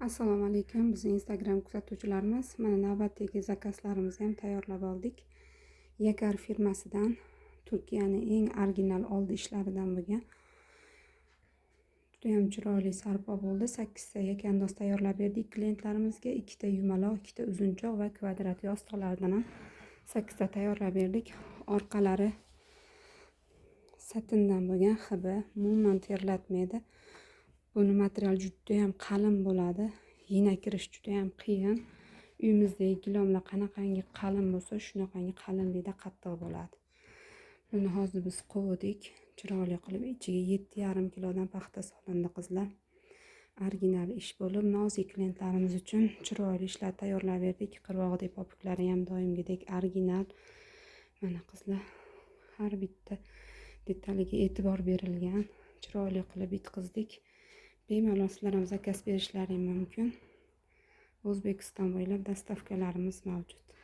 Assalomu alaykum. Bizning Instagram kuzatuvchilarimiz, mana navbatdagi zakazlarimizni ham tayyorlab oldik. Yakar firmasidan Turkiyaning eng original oldi ishlaridan bo'lgan. Juda ham chiroyli sarpo bo'ldi. 8 ta yakandoz tayyorlab berdik klientlarimizga. 2 ta yumaloq, 2 ta uzunchoq va kvadrat yostiqlardan ham 8 ta tayyorlab berdik. Orqalari satindan bo'lgan, hibi, umuman terlatmaydi. Buni material juda ham qalin bo'ladi. Yina kirish juda ham qiyin. Uyimizdagi gilomlar qanaqangi qalin bo'lsa, shunaqangi qalinlikda qattiq bo'ladi. Buni hozir biz quvdik. Chiroyli qilib ichiga 7,5 kilodan paxta solindi qizlar. Original ish bo'lib, nozik klientlarimiz uchun chiroyli ishlar tayyorlab berdik. Qirg'oqdek popuklari ham doimgidek original. Mana qizlar, har bitta detaliga e'tibor berilgan. Chiroyli qilib bitkizdik. Bemalol sizlar ham zakaz berishlaring mumkin. O'zbekiston bo'ylab dastavkalarimiz mavjud.